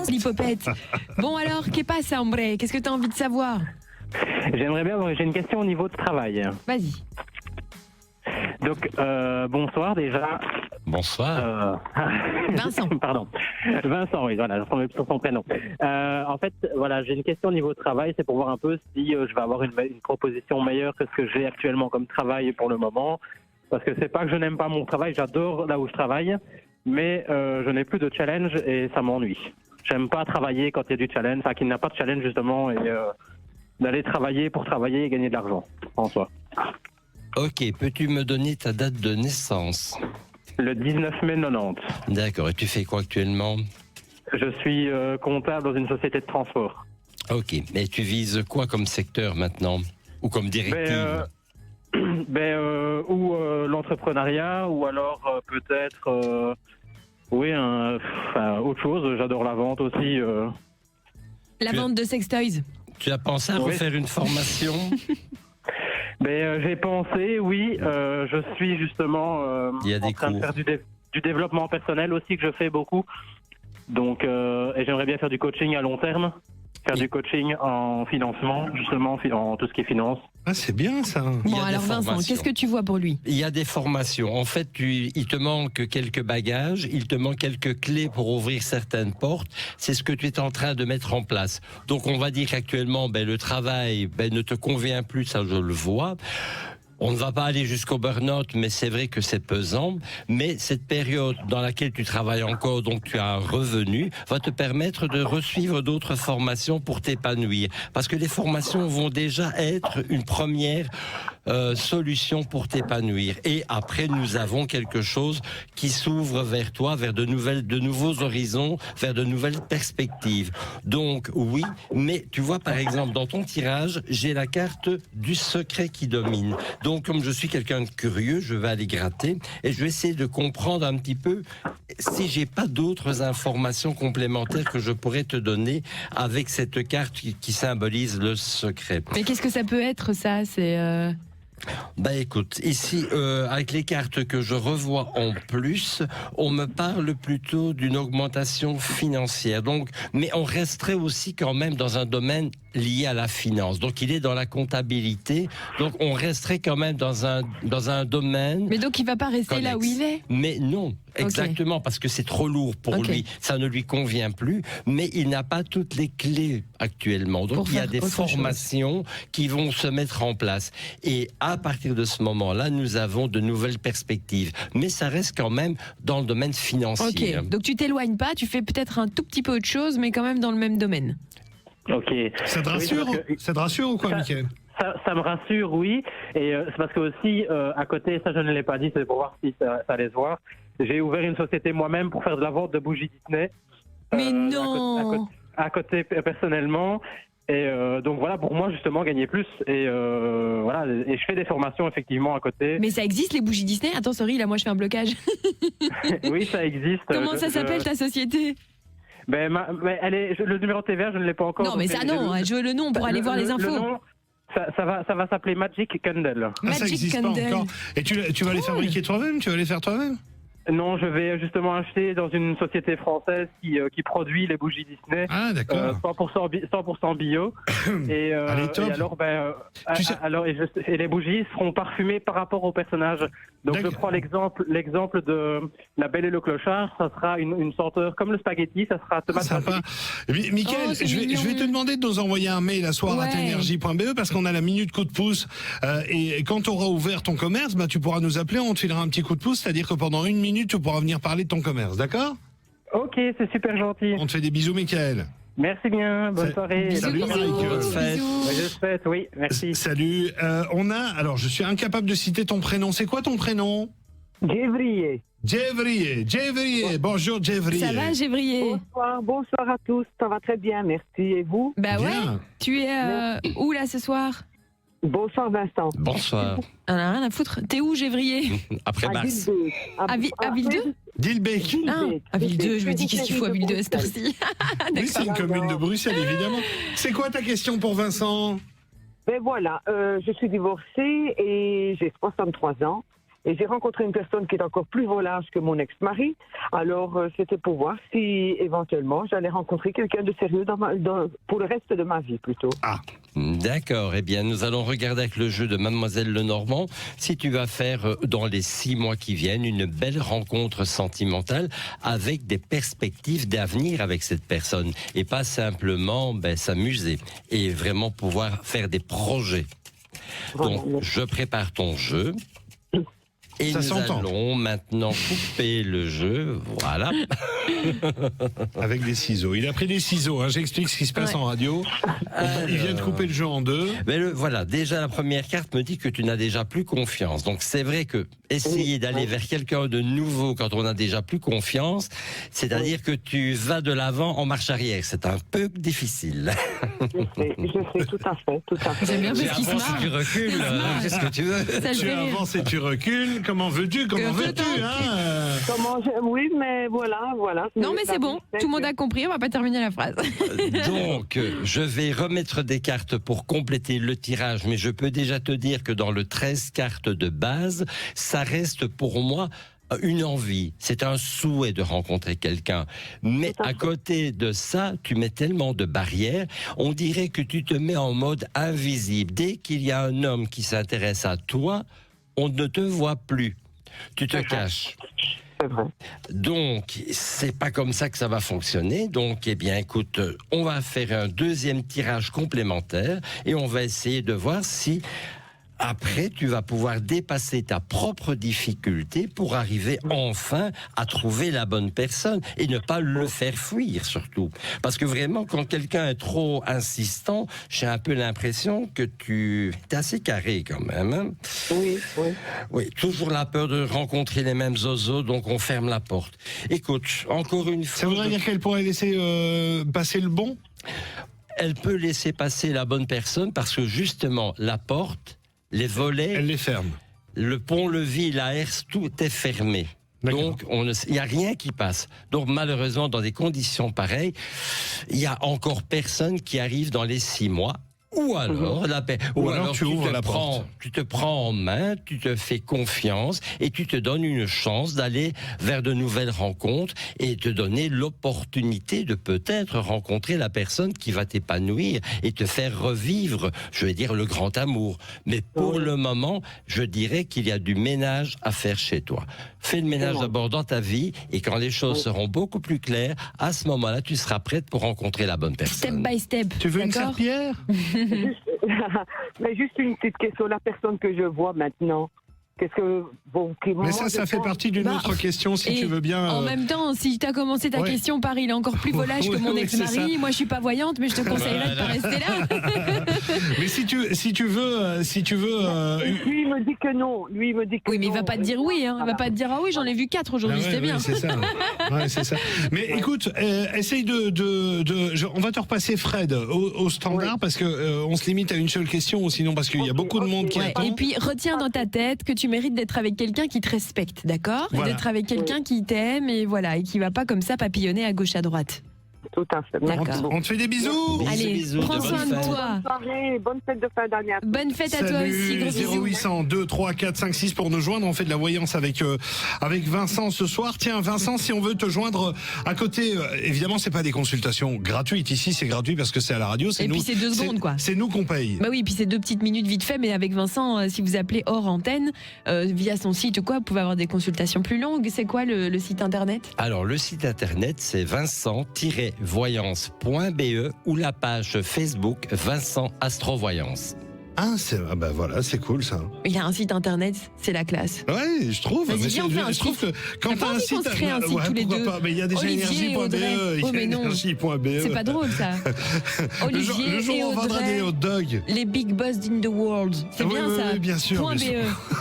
l'hypopète. Bon alors, qu'est passe, hombre? Qu'est-ce que tu as envie de savoir? J'aimerais bien j'ai une question au niveau de travail. Vas-y. Donc, bonsoir déjà. Bonsoir. Vincent. Pardon. Vincent, oui, voilà, je tombais sur son prénom. En fait, voilà, j'ai une question au niveau de travail, c'est pour voir un peu si je vais avoir une proposition meilleure que ce que j'ai actuellement comme travail pour le moment. Parce que c'est pas que je n'aime pas mon travail, j'adore là où je travaille, mais je n'ai plus de challenge et ça m'ennuie. J'aime pas travailler quand il y a du challenge, enfin qu'il n'y a pas de challenge justement, et d'aller travailler pour travailler et gagner de l'argent en soi. Ok, peux-tu me donner ta date de naissance? Le 19 mai 90. D'accord, et tu fais quoi actuellement? Je suis comptable dans une société de transport. Ok, et tu vises quoi comme secteur maintenant? Ou comme directive? Ou l'entrepreneuriat, ou alors peut-être autre chose. J'adore la vente aussi. La vente de sextoys. Tu as pensé à refaire une formation? J'ai pensé, oui. Je suis justement Il y a des en train de cours. faire du développement personnel aussi, que je fais beaucoup. Donc, et j'aimerais bien faire du coaching à long terme. Faire du coaching en financement, justement, en tout ce qui est finance. Ah, c'est bien ça. Il y Bon a alors des Vincent, formations. qu'est-ce que tu vois pour lui? Il y a des formations. En fait, il te manque quelques bagages, il te manque quelques clés pour ouvrir certaines portes. C'est ce que tu es en train de mettre en place. Donc, on va dire qu'actuellement, le travail ne te convient plus, ça je le vois. On ne va pas aller jusqu'au burn-out, mais c'est vrai que c'est pesant. Mais cette période dans laquelle tu travailles encore, donc tu as un revenu, va te permettre de resuivre d'autres formations pour t'épanouir. Parce que les formations vont déjà être une première solution pour t'épanouir. Et après, nous avons quelque chose qui s'ouvre vers toi, vers de nouveaux horizons, vers de nouvelles perspectives. Donc, oui, mais tu vois, par exemple, dans ton tirage, j'ai la carte du secret qui domine. Donc, comme je suis quelqu'un de curieux, je vais aller gratter et je vais essayer de comprendre un petit peu si j'ai pas d'autres informations complémentaires que je pourrais te donner avec cette carte qui symbolise le secret. Mais qu'est-ce que ça peut être ça? C'est Écoute, ici, avec les cartes que je revois en plus, on me parle plutôt d'une augmentation financière. Donc, mais on resterait aussi quand même dans un domaine lié à la finance. Donc, il est dans la comptabilité. Donc, on resterait quand même dans un domaine. Mais donc il va pas rester là où il est? Mais non, exactement, parce que c'est trop lourd pour lui. Ça ne lui convient plus, mais il n'a pas toutes les clés actuellement. Donc, il y a des formations qui vont se mettre en place. Et à partir de ce moment-là, nous avons de nouvelles perspectives. Mais ça reste quand même dans le domaine financier. Ok, donc tu t'éloignes pas, tu fais peut-être un tout petit peu autre chose, mais quand même dans le même domaine. Ok. Ça te rassure, ça te rassure ou quoi, Mickaël? Ça me rassure, oui. Et c'est parce que aussi, à côté, ça je ne l'ai pas dit, c'est pour voir si ça allait se voir. J'ai ouvert une société moi-même pour faire de la vente de bougies Disney. Mais non. À côté personnellement. Et donc voilà, pour moi justement gagner plus. Et voilà, et je fais des formations effectivement à côté. Mais ça existe les bougies Disney? Attends, sorry, là moi je fais un blocage. Oui, ça existe. Comment ça s'appelle ta société? Le numéro de TVA, je ne l'ai pas encore. Non, mais ça non, je veux le nom pour aller voir les infos. Le nom, ça va s'appeler Magic Candle. Ça n'existe pas encore. Et tu vas les fabriquer toi-même? Tu vas les faire toi-même? Non, je vais justement acheter dans une société française qui produit les bougies Disney. Ah, d'accord. 100% bio. Et, Allez, top. Et alors, et les bougies seront parfumées par rapport au personnage. Donc je prends l'exemple de La Belle et le Clochard. Ça sera une senteur comme le spaghetti. Ça sera tomate. Sympa. Mickaël, je vais te demander de nous envoyer un mail à soir@energie.be parce qu'on a la minute coup de pouce. Et quand tu auras ouvert ton commerce, tu pourras nous appeler, on te filera un petit coup de pouce. C'est-à-dire que pendant une minute, tu pourras venir parler de ton commerce, d'accord? Ok, c'est super gentil. On te fait des bisous, Mickaël. Merci bien, bonne soirée. Salut, bisous. Je souhaite, oui, merci. Salut. Alors, je suis incapable de citer ton prénom. C'est quoi ton prénom? Gévrier. Gévrier. Bonjour, Gévrier. Ça va, Gévrier? Bonsoir à tous. Ça va très bien, merci. Et vous? Bah ouais. Bien. Tu es où là ce soir? Bonsoir, Vincent. Bonsoir. On a rien à foutre. T'es où, Gévrier? Après Mars. À Vildeux? Dilbeek. À Vildeux, je me dis qu'est-ce qu'il faut à Vildeux à cette heure-ci? Oui, c'est une commune de Bruxelles, évidemment. C'est quoi ta question pour Vincent? Ben voilà, je suis divorcée et j'ai 63 ans. Et j'ai rencontré une personne qui est encore plus volage que mon ex-mari. Alors, c'était pour voir si, éventuellement, j'allais rencontrer quelqu'un de sérieux pour le reste de ma vie, plutôt. Ah, D'accord, eh bien nous allons regarder avec le jeu de Mademoiselle Lenormand si tu vas faire dans les 6 mois qui viennent une belle rencontre sentimentale avec des perspectives d'avenir avec cette personne et pas simplement s'amuser et vraiment pouvoir faire des projets. Donc je prépare ton jeu. Et ça nous s'entend. allons maintenant couper le jeu, voilà. Avec des ciseaux. Il a pris des ciseaux, hein. J'explique ce qui se passe en radio. Il vient de couper le jeu en 2. Mais voilà, déjà la première carte me dit que tu n'as déjà plus confiance. Donc c'est vrai que essayer d'aller vers quelqu'un de nouveau quand on a déjà plus confiance, c'est-à-dire que tu vas de l'avant en marche arrière. C'est un peu difficile. Je sais, tout à fait, tout à fait. J'aime bien Tu parce qu'il se avances et marre. tu recules, qu'est-ce que tu veux? Ça le Tu fait rire. avances et tu recules. Comment veux-tu hein Oui, mais voilà. Non, mais c'est bon. Tout le monde a compris. On va pas terminer la phrase. Donc, je vais remettre des cartes pour compléter le tirage, mais je peux déjà te dire que dans le 13 cartes de base, ça reste pour moi une envie, c'est un souhait de rencontrer quelqu'un. Mais à côté de ça, tu mets tellement de barrières, on dirait que tu te mets en mode invisible. Dès qu'il y a un homme qui s'intéresse à toi, on ne te voit plus. Tu te caches. C'est vrai. Donc, c'est pas comme ça que ça va fonctionner. Donc, eh bien, écoute, on va faire un deuxième tirage complémentaire et on va essayer de voir si après, tu vas pouvoir dépasser ta propre difficulté pour arriver enfin à trouver la bonne personne et ne pas le faire fuir surtout. Parce que vraiment, quand quelqu'un est trop insistant, j'ai un peu l'impression que tu es assez carré quand même. Hein? Oui. Oui, toujours la peur de rencontrer les mêmes zozos, donc on ferme la porte. Écoute, encore une fois... Ça voudrait dire qu'elle pourrait laisser passer le bon? Elle peut laisser passer la bonne personne parce que justement, la porte, les volets, Elle les ferme. le pont-levis, la herse, tout est fermé. D'accord. Donc, il n'y a rien qui passe. Donc, malheureusement, dans des conditions pareilles, il n'y a encore personne qui arrive dans les 6 mois. Ou alors, tu ouvres la porte. Tu te prends en main, tu te fais confiance et tu te donnes une chance d'aller vers de nouvelles rencontres et te donner l'opportunité de peut-être rencontrer la personne qui va t'épanouir et te faire revivre, je vais dire, le grand amour. Mais pour le moment, je dirais qu'il y a du ménage à faire chez toi. Fais le ménage d'abord dans ta vie et quand les choses seront beaucoup plus claires, à ce moment-là, tu seras prête pour rencontrer la bonne Step personne. by step. Tu veux une d'accord serpillière? Mais juste une petite question. La personne que je vois maintenant, qu'est-ce que... Mais ça fait partie d'une autre question, si et tu veux bien. En même temps, si tu as commencé ta question par il est encore plus volage que mon Oui, c'est ex-mari, ça. moi je suis pas voyante, mais je te conseillerais de pas rester là. Mais si tu veux, Lui, il me dit que non. Lui, il me dit que Oui, mais il non. va pas te dire oui. Hein. Il va pas te dire ah oui, j'en ai vu 4 aujourd'hui, Ah ouais, c'était bien. ouais, c'est ça. Ouais, c'est ça. Mais écoute, essaye on va te repasser Fred au standard parce que on se limite à une seule question, ou sinon parce qu'il y a beaucoup de monde qui Ouais, attend. et puis retiens dans ta tête que tu mérites d'être avec quelqu'un qui te respecte, d'accord? Voilà. D'être avec quelqu'un qui t'aime et voilà, et qui va pas comme ça papillonner à gauche à droite. Tout à fait. D'accord. Merci beaucoup. On te fait des bisous. Bisous, Allez, bisous, prends de soin bonnes de fêtes. toi. Bonne soirée, bonne fête de fin d'année. Bonne fête à toi aussi, gros bisous. 0800 2 3 4 5 6 pour nous joindre. On fait de la voyance avec Vincent ce soir. Tiens, Vincent, si on veut te joindre à côté, évidemment, c'est pas des consultations gratuites. Ici, c'est gratuit parce que c'est à la radio. Et puis c'est 2 secondes, quoi. C'est nous qu'on paye. Bah oui, puis c'est 2 petites minutes vite fait, mais avec Vincent, si vous appelez hors antenne, via son site ou quoi, vous pouvez avoir des consultations plus longues. C'est quoi le site internet? Alors, le site internet, c'est vincent-voyance.be ou la page Facebook Vincent Astrovoyance. Ah, bah voilà, c'est cool ça. Il a un site internet, c'est la classe. Ouais, je trouve. Vas-y, Mais viens, on fait un je trouve site. que quand T'as pas t'as un envie qu'on site, se crée un site tous les pourquoi deux pas. Mais il y a déjà Olivier et énergie.be, Audrey. il y Oh, a mais non. énergie.be. C'est pas drôle ça. Olivier le jour et où on vendra Audrey, des hot dogs. les big boss in the world. C'est Oui, bien oui, ça. oui, bien sûr, Point bien sûr. BE.